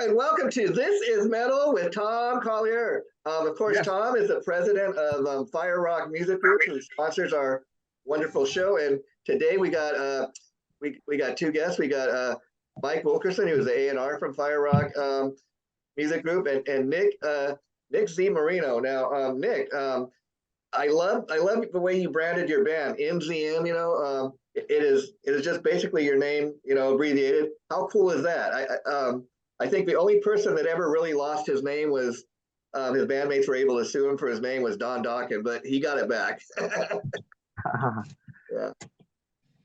and welcome to This Is Metal with Tom Collier. Of course, yes. Tom is the president of Fire Rock Music Group, who sponsors our wonderful show. And today we got we got two guests. We got Mike Wilkerson, who is the A&R from Fire Rock Music Group, and Nick Z Marino. Now, Nick, I love the way you branded your band, NZM. You know, it is just basically your name, you know, abbreviated. How cool is that? I think the only person that ever really lost his name was his bandmates were able to sue him for his name was Don Dawkins, but he got it back.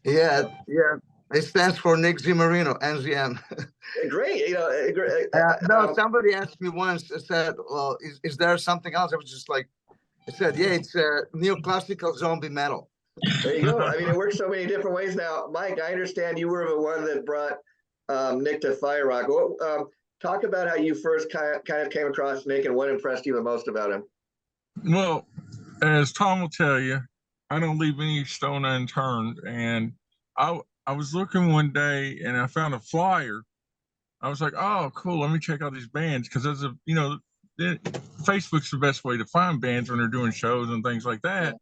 Yeah. It stands for Nick Z Marino, NZM. Great, you know. No, somebody asked me once. Said, "Well, is there something else?" I was just like, I said, "Yeah, it's neoclassical zombie metal." There you go. I mean, it works so many different ways. Now, Mike, I understand you were the one that brought Nick to Fire Rock. Talk about how you first kind of came across Nick and what impressed you the most about him. Well, as Tom will tell you, I don't leave any stone unturned. And I was looking one day and I found a flyer. I was like, oh, cool. Let me check out these bands. Because Facebook's the best way to find bands when they're doing shows and things like that.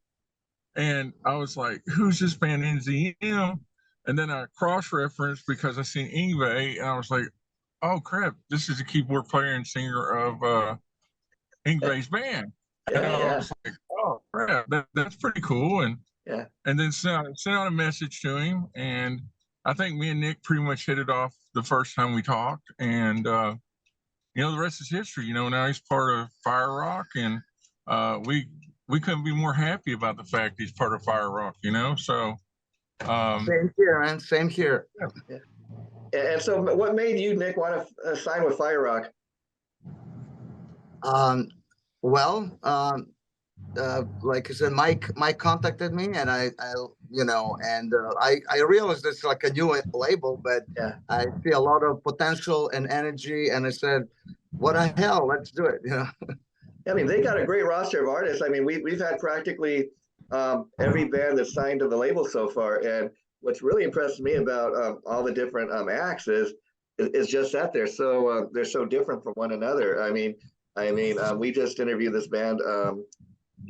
Yeah. And I was like, who's this band NZM? And then I cross-referenced because I seen Yngwie, and I was like, oh, crap, this is the keyboard player and singer of Yngwie's band. And I was like, oh, crap, that's pretty cool. And then sent out a message to him, and I think me and Nick pretty much hit it off the first time we talked. And, the rest is history. Now he's part of Fire Rock, and we couldn't be more happy about the fact he's part of Fire Rock, so... same here, man. Same here. Yeah. And so, what made you, Nick, want to sign with Fire Rock? Like I said, Mike contacted me, and I realized it's like a new label, but I see a lot of potential and energy, and I said, "What the hell? Let's do it!" I mean, they got a great roster of artists. I mean, we've had practically every band that's signed to the label so far, and what's really impressed me about all the different acts is just that they're so different from one another. I mean, we just interviewed this band,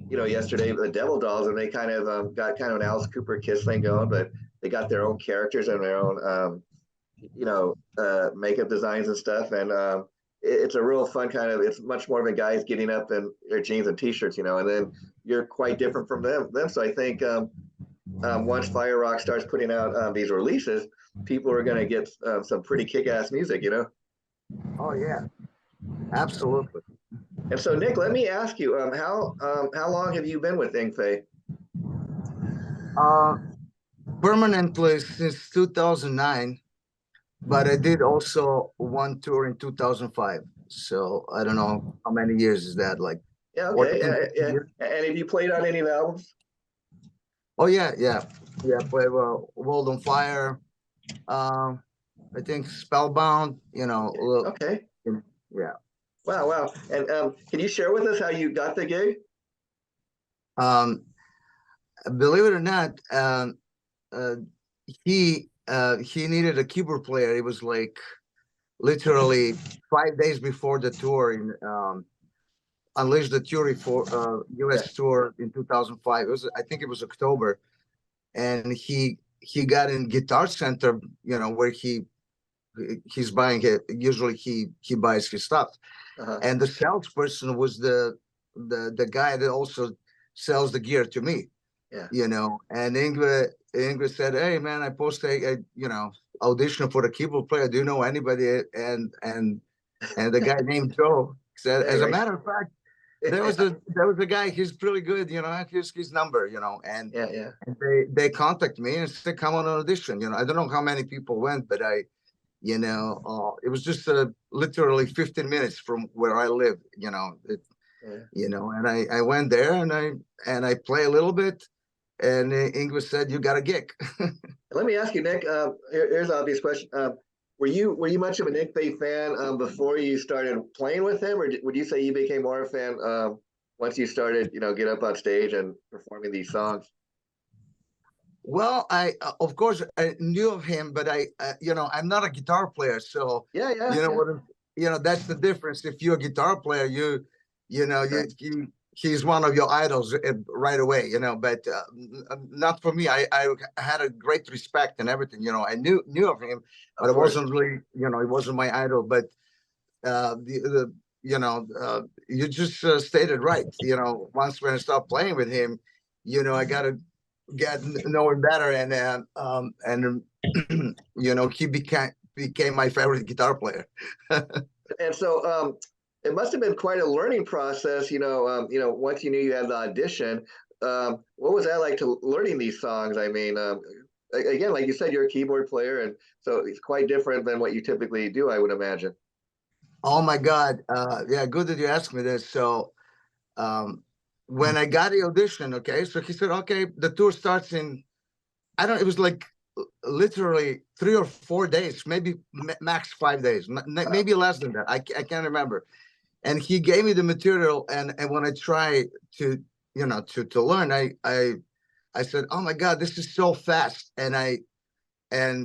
yesterday, the Devil Dolls, and they kind of got kind of an Alice Cooper Kiss thing going, but they got their own characters and their own, makeup designs and stuff, and it's a real fun kind of. It's much more of a guys getting up in their jeans and t-shirts, and then you're quite different from them. So I think once Fire Rock starts putting out these releases, people are going to get some pretty kick-ass music, Oh yeah, absolutely. And so, Nick, let me ask you, how long have you been with Yngwie? Permanently since 2009, but I did also one tour in 2005. So I don't know how many years is that, like. Yeah, okay. And have you played on any albums? Oh yeah. Played World on Fire. I think Spellbound. Okay. Yeah. Wow. And can you share with us how you got the gig? Believe it or not, he needed a keyboard player. It was like literally 5 days before the tour in Unleash the Fury for US tour in 2005. I think it was October, and he got in Guitar Center, where he's buying it. Usually he buys his stuff, and the salesperson was the guy that also sells the gear to me. And Yngwie said, "Hey man, I posted a audition for the keyboard player. Do you know anybody?" And the guy named Joe said, "As a matter of fact, there was a guy. He's pretty good. Here's his number. And and they contacted me and said, come on audition. I don't know how many people went, but it was just literally 15 minutes from where I live. And I went there and I play a little bit, and Yngwie said, you got a gig." Let me ask you, Nick. Here's an obvious question. Were you much of a Nick Bay fan before you started playing with him, or would you say you became more a fan once you started, get up on stage and performing these songs? Well, of course I knew of him, but I'm not a guitar player, so yeah. What you know, that's the difference. If you're a guitar player, he's one of your idols right away, you know, but not for me. I had a great respect and everything, you know. I knew of him, but it wasn't really, you know, he wasn't my idol. But you just stated right. You know, once when I stopped playing with him, you know, I got to know him better, and you know, he became my favorite guitar player. And so it must have been quite a learning process, once you knew you had the audition. What was that like to learning these songs? I mean, again, like you said, you're a keyboard player, and so it's quite different than what you typically do, I would imagine. Oh my God. Yeah, good that you asked me this. So when I got the audition, okay, so he said, okay, the tour starts in, it was like literally 3 or 4 days, maybe max 5 days, maybe less than that. I can't remember. And he gave me the material, and when I try to, you know, to learn, I said, oh my God, this is so fast. And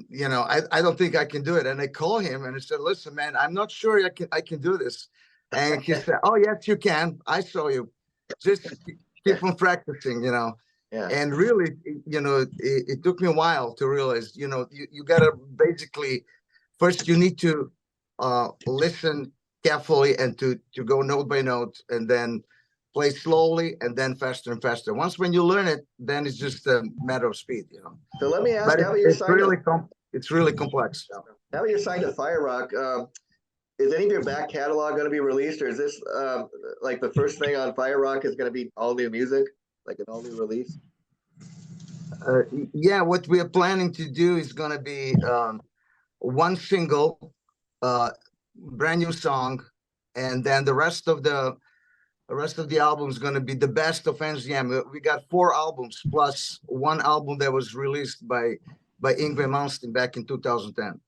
you know, I don't think I can do it. And I call him and I said, listen, man, I'm not sure I can do this. And he said, oh yes, you can. I saw you. Just keep on practicing, you know. Yeah. And really, you know, it took me a while to realize, you know, you gotta basically, first you need to listen carefully and to go note by note, and then play slowly, and then faster and faster. Once when you learn it, then it's just a matter of speed, you know. So let me ask, But how about your it's really complex. Now you're signed to Fire Rock. Is any of your back catalog going to be released, or is this like the first thing on Fire Rock is going to be all new music, like an all new release? Yeah, what we are planning to do is going to be one single, brand new song, and then the rest of the album is going to be the best of NZM. We got 4 albums plus 1 album that was released by Yngwie Malmsteen back in 2010.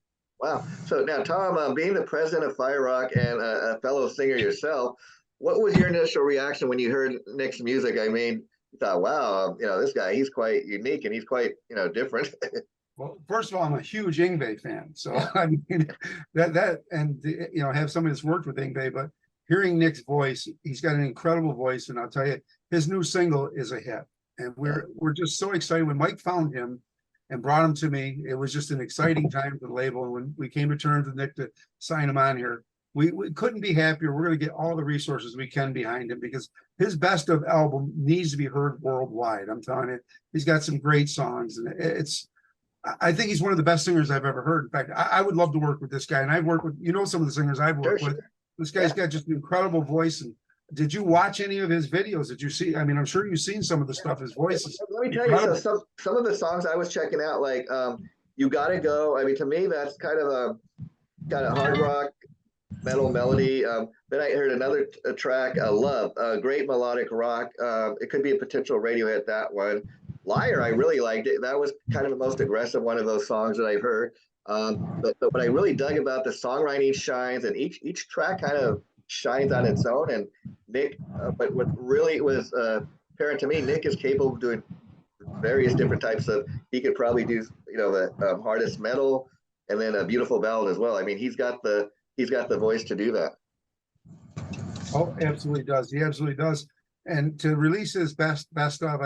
Wow. So now, Tom, being the president of Fire Rock and a fellow singer yourself, what was your initial reaction when you heard Nick's music? I mean, you thought, wow, this guy, he's quite unique and he's quite, different. Well, first of all, I'm a huge Yngwie fan. So, I mean, have somebody that's worked with Yngwie, but hearing Nick's voice, he's got an incredible voice. And I'll tell you, his new single is a hit. And we're just so excited. When Mike found him and brought him to me, it was just an exciting time for the label. And when we came to terms with Nick to sign him on here, we couldn't be happier. We're going to get all the resources we can behind him, because his best of album needs to be heard worldwide. I'm telling you, he's got some great songs, and I think he's one of the best singers I've ever heard. In fact, I would love to work with this guy. And I've worked with, some of the singers I've worked with. This guy's got just an incredible voice. And did you watch any of his videos? Did you see? I mean, I'm sure you've seen some of the stuff. His voice is Let me tell you, some of the songs I was checking out, like You Gotta Go. I mean, to me, that's kind of a hard rock metal melody. Then I heard another track, Love, great melodic rock. It could be a potential radio hit, that one. Liar, I really liked it. That was kind of the most aggressive one of those songs that I've heard. But what I really dug about the songwriting shines, and each track kind of shines on its own. And Nick, but what really was apparent to me, Nick is capable of doing various different types of. He could probably do the hardest metal, and then a beautiful ballad as well. I mean, he's got the voice to do that. Oh, absolutely does. He absolutely does. And to release his best of,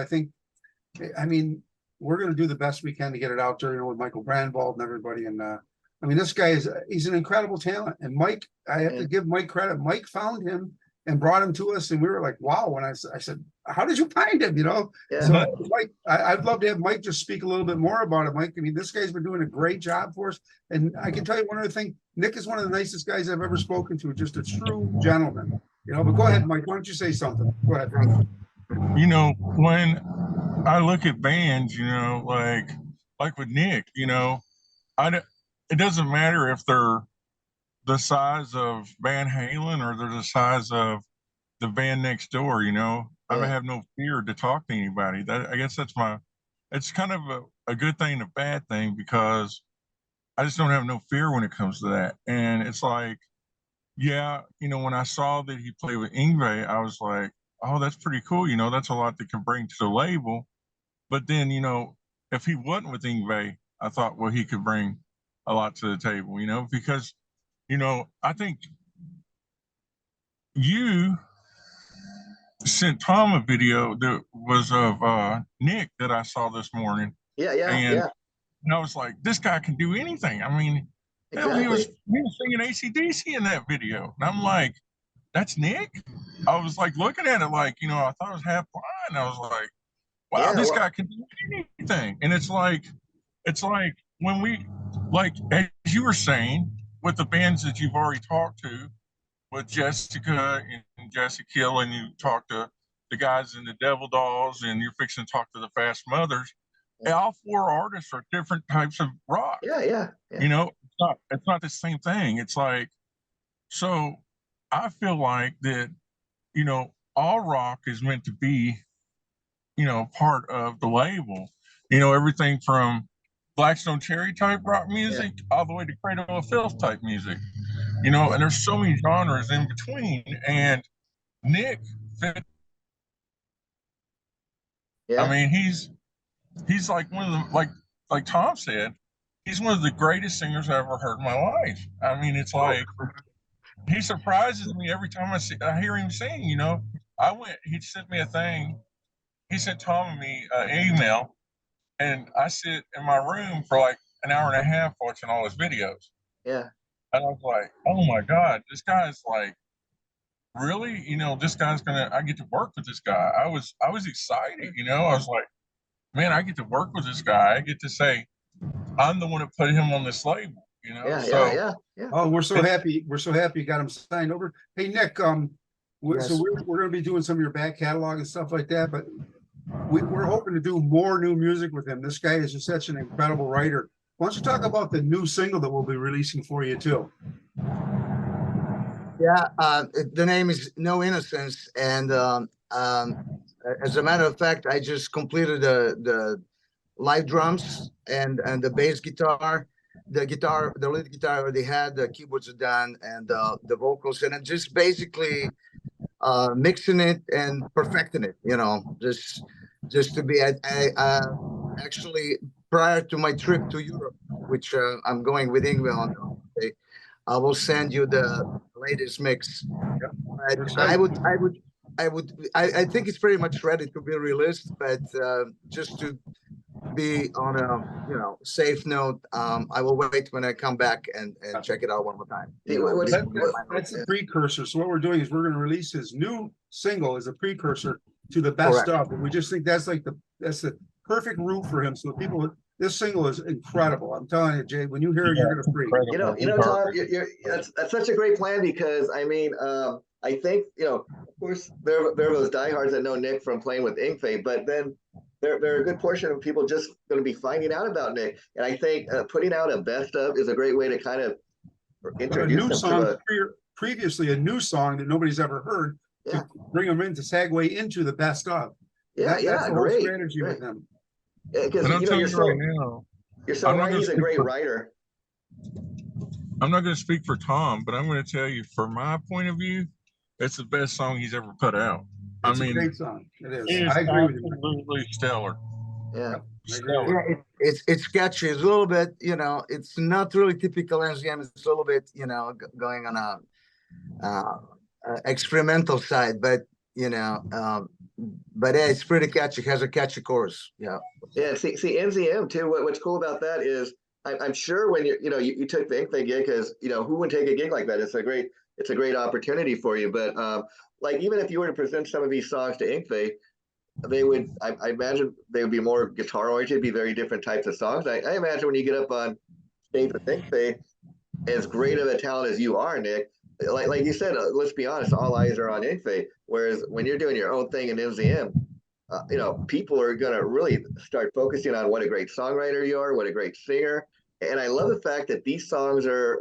I mean, we're going to do the best we can to get it out there, with Michael Brandwald and everybody. And I mean, this guy he's an incredible talent. And Mike, I have to give Mike credit. Mike found him and brought him to us, and we were like, wow. When I said, how did you find him? Yeah. So Mike, I'd love to have Mike just speak a little bit more about it. Mike, I mean, this guy's been doing a great job for us. And I can tell you one other thing, Nick is one of the nicest guys I've ever spoken to, just a true gentleman, but go ahead, Mike, why don't you say something? Go ahead. When I look at bands, like with Nick, it doesn't matter if they're the size of Van Halen or they're the size of the band next door, I have no fear to talk to anybody. I guess it's kind of a good thing and a bad thing, because I just don't have no fear when it comes to that. And it's like, when I saw that he played with Yngwie, I was like, oh, that's pretty cool. That's a lot that can bring to the label. But then, if he wasn't with Yngwie, I thought, well, he could bring a lot to the table, because, I think you sent Tom a video that was of Nick that I saw this morning. And I was like, this guy can do anything. I mean, hell, he was singing AC/DC in that video. And I'm like, that's Nick? I was like looking at it like, you know, I thought I was half blind. I was like, wow, this guy can do anything. And it's like when we, like, as you were saying, with the bands that you've already talked to, with Jessica and Jessica Kill, and you talk to the guys in the Devil Dolls, and you're fixing to talk to the Fast Mothers. All four artists are different types of rock. Yeah. You know, it's not the same thing. It's like, so I feel like that, you know, all rock is meant to be, you know, part of the label. You know, everything from Blackstone Cherry type rock music all the way to Cradle of Filth type music. You know, and there's so many genres in between. And Nick fit. I mean, he's like one of the, like Tom said, he's one of the greatest singers I ever heard in my life. I mean, it's like, he surprises me every time I hear him sing. You know, he sent me a thing. He sent Tom and me an email, and I sit in my room for like an hour and a half watching all his videos. Yeah. And I was like, oh my God, this guy's like, really? You know, this guy's I get to work with this guy. I was excited, you know, I was like, man, I get to work with this guy. I get to say, I'm the one that put him on this label, you know? Yeah. Oh, we're so happy. We're so happy you got him signed over. Hey, Nick, so we're going to be doing some of your back catalog and stuff like that, but we're hoping to do more new music with him. This guy is just such an incredible writer. Why don't you talk about the new single that we'll be releasing for you too? Yeah, the name is No Innocence, and as a matter of fact, I just completed the live drums and the bass guitar. The lead guitar I already had, the keyboards are done, and the vocals, and I'm just basically mixing it and perfecting it. You know, just to be. I actually, prior to my trip to Europe, which I'm going with Yngwie on, I will send you the latest mix. I think it's pretty much ready to be released, but just to be on a safe note, I will wait when I come back and check it out one more time. That's a precursor. So what we're doing is we're going to release his new single as a precursor to the best of. And we just think that's like that's the perfect route for him. So the people, this single is incredible. I'm telling you, Jay, when you hear it, you're gonna freak. You know, Tom, that's such a great plan, because I mean, I think, you know, of course there are those diehards that know Nick from playing with Yngwie, but then there are a good portion of people just going to be finding out about Nick, and I think putting out a best of is a great way to kind of introduce a new them song to previously a new song that nobody's ever heard to bring them in to segue into the best of. That's the whole strategy with them. Because you know, you're so right. He's a great writer. I'm not going to speak for Tom, but I'm going to tell you, from my point of view, it's the best song he's ever put out. It's a great song. It is. I agree with you. Absolutely stellar. Yeah. It's catchy. It's a little bit, you know, it's not really typical NZM. It's a little bit, you know, going on a experimental side, but you know, but yeah, it's pretty catchy. It has a catchy chorus. Yeah. See NZM too. What's cool about that is I'm sure when you took the Yngwie gig, because you know, who would take a gig like that? It's a great opportunity for you. But like, even if you were to present some of these songs to Yngwie, they would, I imagine they would be more guitar oriented, be very different types of songs. I imagine when you get up on stage with Yngwie, as great of a talent as you are, Nick, like you said, let's be honest, all eyes are on Yngwie. Whereas when you're doing your own thing in NZM, you know, people are going to really start focusing on what a great songwriter you are, what a great singer. And I love the fact that these songs are,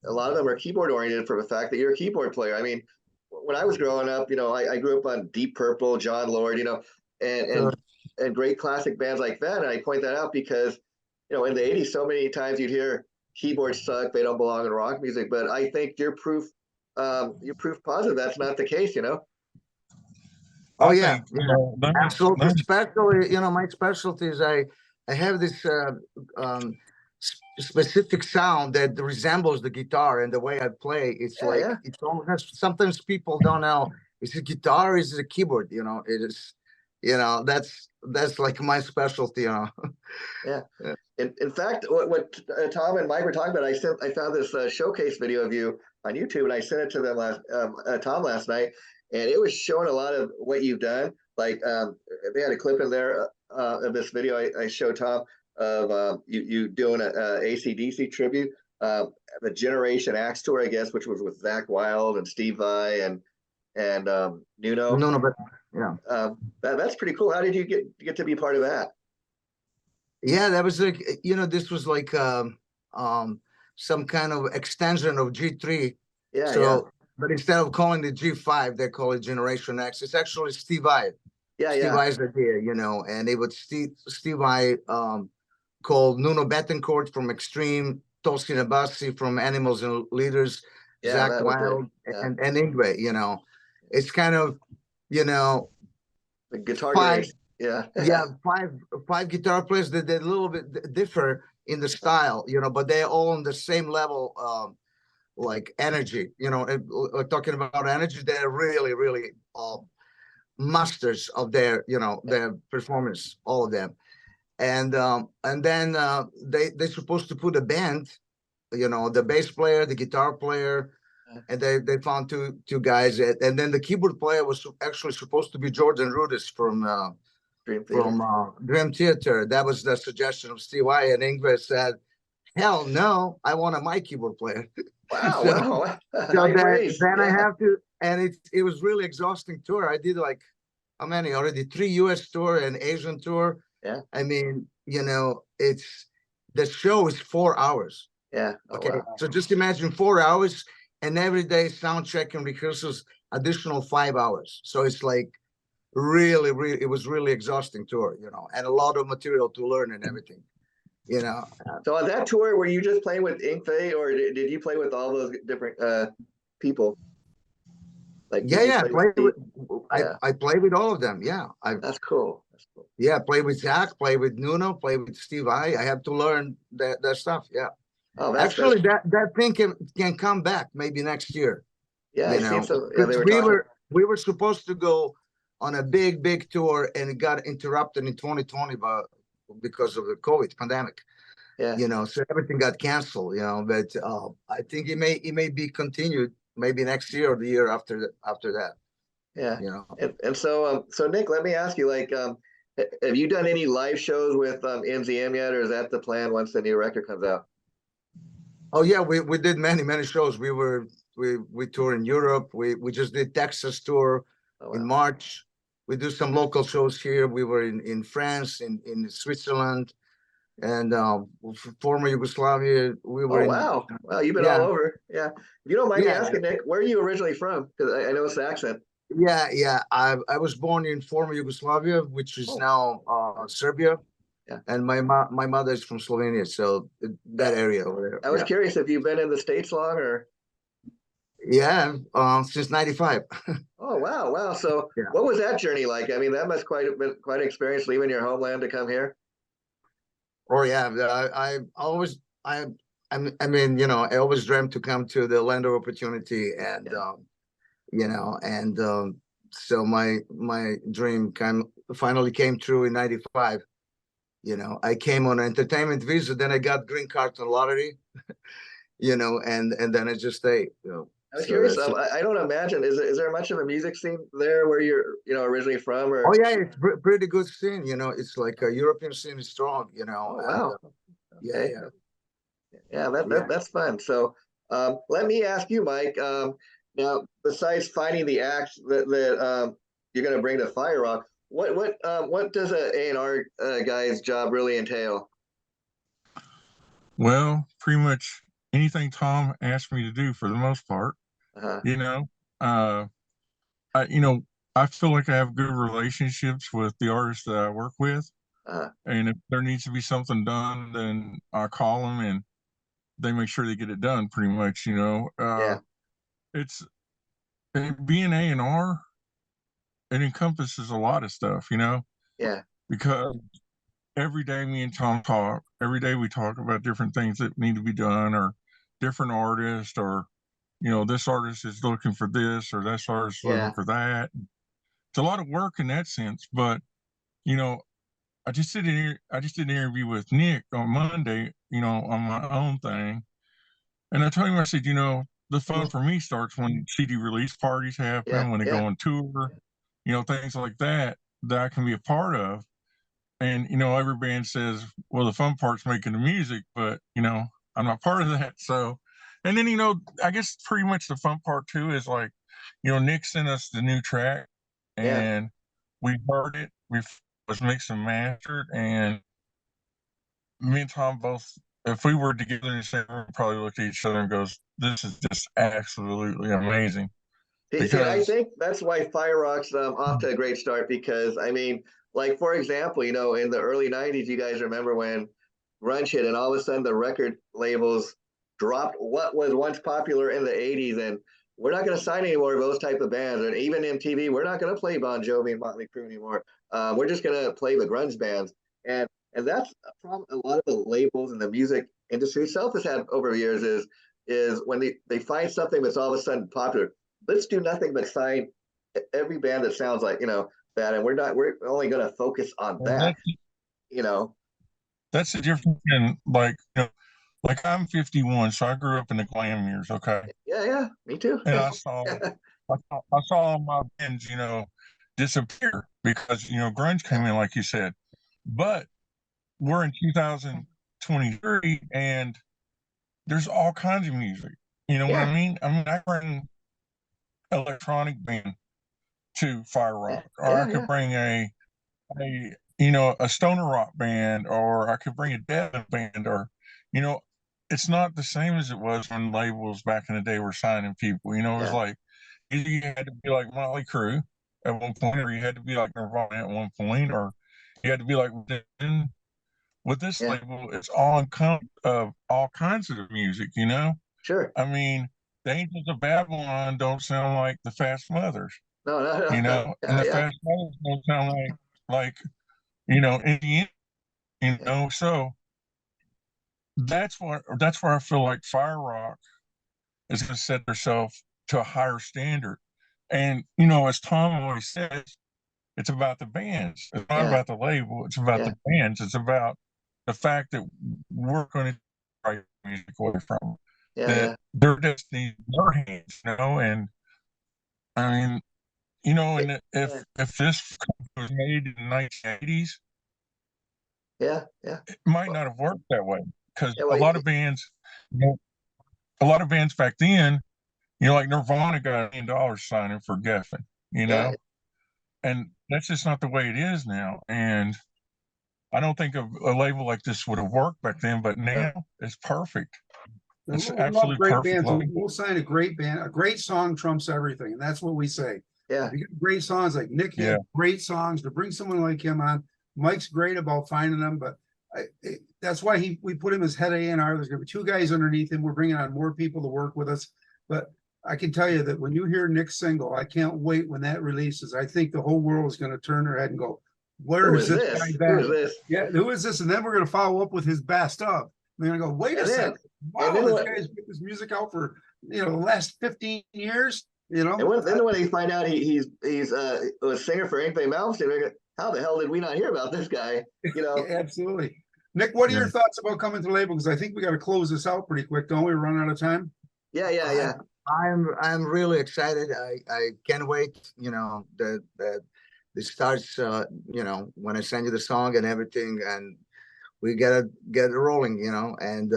a lot of them are keyboard oriented, for the fact that you're a keyboard player. I mean, when I was growing up, you know, I grew up on Deep Purple, John Lord, you know, and great classic bands like that. And I point that out because, you know, in the 80s, so many times you'd hear keyboards suck, they don't belong in rock music. But I think you're proof positive that's not the case, you know? Oh yeah, absolutely. Especially, you know, my specialty is I have this specific sound that resembles the guitar, and the way I play, it's Yeah, like yeah. it's almost, sometimes people don't know, is it guitar, is it a keyboard, you know? It is, you know, that's like my specialty, you know. Yeah. Yeah. In fact, what Tom and Mike were talking about, I found this showcase video of you on YouTube, and I sent it to them Tom last night, and it was showing a lot of what you've done. Like they had a clip in there of this video I showed Tom of you doing a AC/DC tribute, the Generation Axe tour, I guess, which was with Zach Wilde and Steve Vai and Nuno. No, but yeah. That's pretty cool. How did you get to be part of that? Yeah, that was like, you know, this was like some kind of extension of G3. Yeah, So, yeah. but instead of calling it G5, they call it Generation X. It's actually Steve Vai. Yeah, Steve yeah. Vai's idea, you know, and it was Steve Vai called Nuno Bettencourt from Extreme, Tosin Abassi from Animals and Leaders, Yeah, Zach that was it. Wilde, Yeah. and Yngwie, you know. It's kind of, you know, The guitar five, grace. Yeah. yeah, five guitar players that they a little bit differ in the style, you know, but they're all on the same level, like energy, you know. Talking about energy, they're really, really masters of their, you know, their performance, all of them. And then they're supposed to put a band, you know, the bass player, the guitar player, and they found two guys, and then the keyboard player was actually supposed to be Jordan Rudess from Dream Theater. That was the suggestion of Steve Vai, and Yngwie said, "Hell no, I want a my keyboard player." Wow, So, wow. so Praise. then I Yeah. have to, and it was really exhausting tour. I did like, how many already? 3 US tour and Asian tour. Yeah. I mean, you know, the show is 4 hours. Yeah. Oh, Okay. wow. So just imagine 4 hours, and every day sound check and rehearsals, additional 5 hours. So it's like really, it was really exhausting tour, you know, and a lot of material to learn and everything, you know. So on that tour, were you just playing with Yngwie, or did you play with all those different people? Like, did you Yeah, play with I play with all of them. Yeah, That's cool. That's cool. yeah, play with Zach, play with Nuno, play with Steve Vai. I have to learn that stuff. Yeah. Oh, Actually, that thing can come back maybe next year. Yeah, You I know, seen some. Yeah, they were we talking. we were supposed to go on a big tour, and it got interrupted in 2020 because of the COVID pandemic. Yeah. You know, so everything got canceled. You know, but I think it may be continued maybe next year or the year after that. Yeah. You know. And so Nick, let me ask you, like, have you done any live shows with NZM yet, or is that the plan once the new record comes out? Oh yeah, we did many shows. We tour in Europe. We just did Texas tour in March. We do some local shows here. We were in France, in Switzerland, and former Yugoslavia. We were wow, you've been all over. Yeah. If you don't mind me asking, Nick, where are you originally from? Because I know it's the accent. Yeah. I was born in former Yugoslavia, which is now Serbia. Yeah. And my mother is from Slovenia, so that area over there. I was curious if you've been in the States long, or. Yeah, since '95. Oh wow! So what was that journey like? I mean, that must have been quite an experience leaving your homeland to come here. Oh yeah, I mean, you know, I always dreamt to come to the land of opportunity, and you know, and so my dream finally came true in '95. You know, I came on an entertainment visa, then I got green card on lottery, you know, and then I just stayed. You know, I was curious. I don't imagine. Is there much of a music scene there where you're, you know, originally from? Or? Oh yeah, it's pretty good scene. You know, it's like a European scene is strong. You know. Oh, wow. And, Yeah, that's fun. So let me ask you, Mike. Now, besides finding the acts that you're going to bring to Fire Rock, what does a A&R guy's job really entail? Well, pretty much anything Tom asked me to do for the most part. You know, I feel like I have good relationships with the artists that I work with, and if there needs to be something done, then I call them and they make sure they get it done. Pretty much, you know. It's being A&R. It encompasses a lot of stuff, you know. Yeah. Because every day me and Tom talk. Every day we talk about different things that need to be done, or different artists, or this artist is looking for this, or this artist is looking for that. It's a lot of work in that sense, but I just did an interview with Nick on Monday, on my own thing, and I told him, I said, the fun for me starts when CD release parties happen, when they go on tour, things like that I can be a part of. And every band says, well, the fun part's making the music, but I'm not part of that. So, and then I guess pretty much the fun part too is like, Nick sent us the new track, and we heard it. Was mixed and mastered, and me and Tom both, if we were together in the same room, probably looked at each other and goes, "This is just absolutely amazing." See, I think that's why Fire Rock's off to a great start, because I mean, like for example, in the early '90s, you guys remember when grunge hit, and all of a sudden the record labels dropped what was once popular in the '80s, and we're not going to sign any more of those type of bands, and even MTV, we're not going to play Bon Jovi and Motley Crue anymore. We're just going to play the grunge bands, and that's a problem a lot of the labels and the music industry itself has had over the years is when they find something that's all of a sudden popular, let's do nothing but sign every band that sounds like that, and we're only going to focus on that. That's the difference in like I'm 51, so I grew up in the glam years. Okay. Yeah, me too. And I saw all my bands, disappear because grunge came in, like you said. But we're in 2023, and there's all kinds of music. You know what I mean? I mean, I bring electronic band to Fire Rock, or I could bring a stoner rock band, or I could bring a death band, or it's not the same as it was when labels back in the day were signing people. It was like either you had to be like Motley Crue at one point, or you had to be like Nirvana at one point, or you had to be like with this label. It's all kinds of music. Sure. I mean, the Angels of Babylon don't sound like the Fast Mothers. No. And the Fast Mothers don't sound like Indiana. So that's where I feel like Fire Rock is going to set herself to a higher standard. And as Tom always says, it's about the bands. It's not about the label. It's about the bands. It's about the fact that we're going to write music away from them. That their destiny in their hands, and I mean, and if this was made in the 1980s, it might not have worked that way, because a lot of bands back then, like Nirvana got $1 million signing for Geffen, and that's just not the way it is now. And I don't think a label like this would have worked back then, but now it's perfect. It's absolutely perfect. We'll sign a great band. A great song trumps everything, and that's what we say. Yeah, you get great songs like Nick had great songs. To bring someone like him on, Mike's great about finding them, but that's why we put him as head A&R. There's going to be 2 guys underneath him. We're bringing on more people to work with us, but I can tell you that when you hear Nick's single, I can't wait when that releases. I think the whole world is going to turn their head and go, "Where is this guy back? Who is this? Yeah, who is this?" And then we're going to follow up with his best of. They're going to go, "Wait a second! Wow, this guy's put this music out for the last 15 years." And then when they find out he's a singer for Yngwie Malmsteen, how the hell did we not hear about this guy? Absolutely. Nick, what are your thoughts about coming to the label? Because I think we got to close this out pretty quick, don't we? We're running out of time. Yeah. I'm really excited. I can't wait. That it starts. When I send you the song and everything, and we gotta get it rolling. And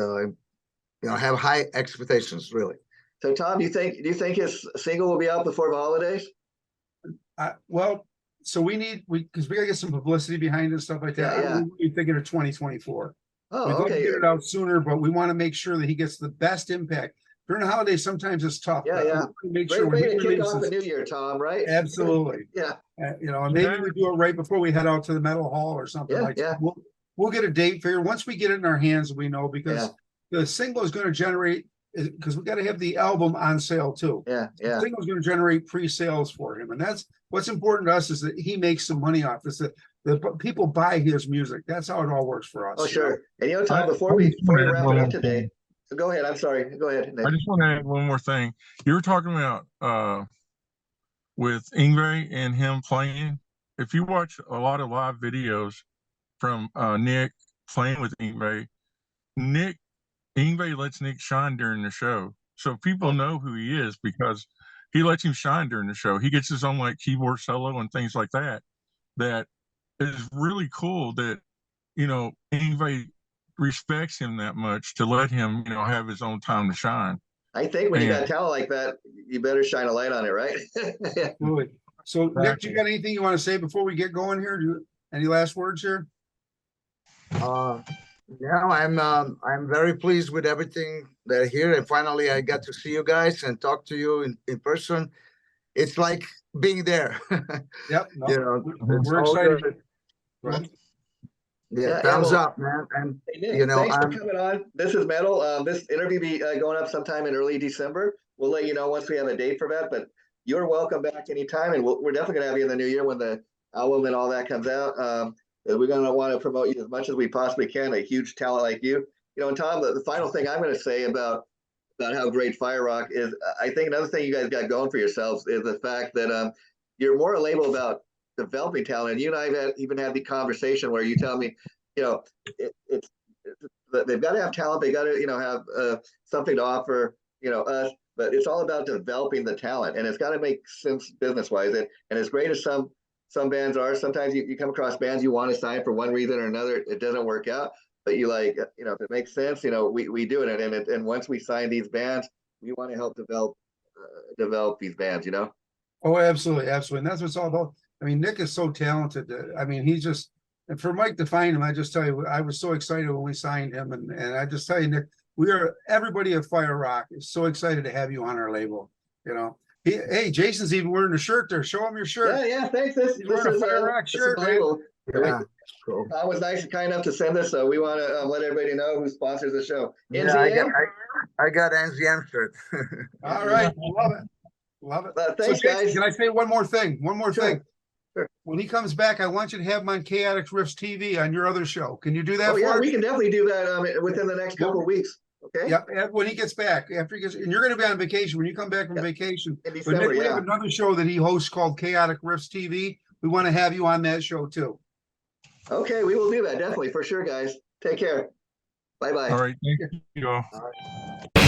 have high expectations, really. So, Tom, do you think his single will be out before the holidays? Well, so because we gotta get some publicity behind it and stuff like that. We're thinking of 2024. Oh, We'd like to okay. get it out sooner, but we want to make sure that he gets the best impact. During the holidays, sometimes it's tough. Yeah. Make sure Great way to kick off the new year, Tom, right? Absolutely. Yeah. And maybe we do it right before we head out to the Metal Hall or something like that. We'll get a date figured. Once we get it in our hands, we know, because the single is going to generate, because we got to have the album on sale too. Yeah. The single is going to generate pre-sales for him. And that's what's important to us, is that he makes some money off this. The people buy his music. That's how it all works for us. Oh, you know? sure. And you know, Tom, I before just we wanna add wrap one it up more today, thing. so go ahead. I'm sorry. Go ahead, Nick. I just want to add one more thing. You were talking about with Yngwie and him playing. If you watch a lot of live videos from Nick playing with Yngwie, Yngwie lets Nick shine during the show. So people know who he is because he lets him shine during the show. He gets his own like keyboard solo and things like that. That is really cool that, you know, Yngwie respects him that much to let him, you know, have his own time to shine. I think when you And- got talent like that, you better shine a light on it, right? Absolutely. So Nick, do you got anything you want to say before we get going here? Any last words here? Yeah, I'm very pleased with everything that I hear, and finally I got to see you guys and talk to you in person. It's like being there. Yep. No, You know, we're it's all excited. good. Right. Yeah, Yeah, thumbs well, up, man. And Hey, Nick, you know, thanks for I'm coming on. This is Metal. This interview be going up sometime in early December. We'll let you know once we have a date for that, but you're welcome back anytime. And we're definitely gonna have you in the new year when the album and all that comes out. We're gonna want to promote you as much as we possibly can, a huge talent like you. You know, and Tom, the final thing I'm gonna say about how great Fire Rock is, I think another thing you guys got going for yourselves is the fact that you're more a label about developing talent. And you and I have even had the conversation where you tell me, you know, it's they've got to have talent. They got to, you know, have something to offer, you know, us. But it's all about developing the talent, and it's got to make sense business wise. And as great as some bands are, sometimes you come across bands you want to sign for one reason or another. It doesn't work out, but you like, you know, if it makes sense, you know, we do it. And once we sign these bands, we want to help develop these bands, you know. Oh, absolutely, absolutely. And that's what it's all about. I mean, Nick is so talented. I mean, he's just, and for Mike to find him, I just tell you, I was so excited when we signed him. And I just tell you, Nick, everybody at Fire Rock is so excited to have you on our label. You know, hey, Jason's even wearing a shirt there. Show him your shirt. Yeah, thanks. This wearing a is Fire Rock shirt, man. label. yeah, cool. Tom was nice and kind enough to send us, so we want to let everybody know who sponsors the show. Yeah, NZM? I got NZM shirt. All right, love it. Love it. Thanks, so, Jason, guys. can I say one more thing? One more Sure. thing. Sure. When he comes back, I want you to have him on Chaotic Riffs TV on your other show. Can you do that Oh for yeah, us? we can definitely do that within the next couple of weeks. Okay. Yep. When he gets back, after he gets, and you're going to be on vacation. When you come back from Yep. vacation, In but December, Nick, we yeah. have another show that he hosts called Chaotic Riffs TV. We want to have you on that show too. Okay, we will do that definitely for sure, guys. Take care. Bye bye. All right. Thank you all. All right.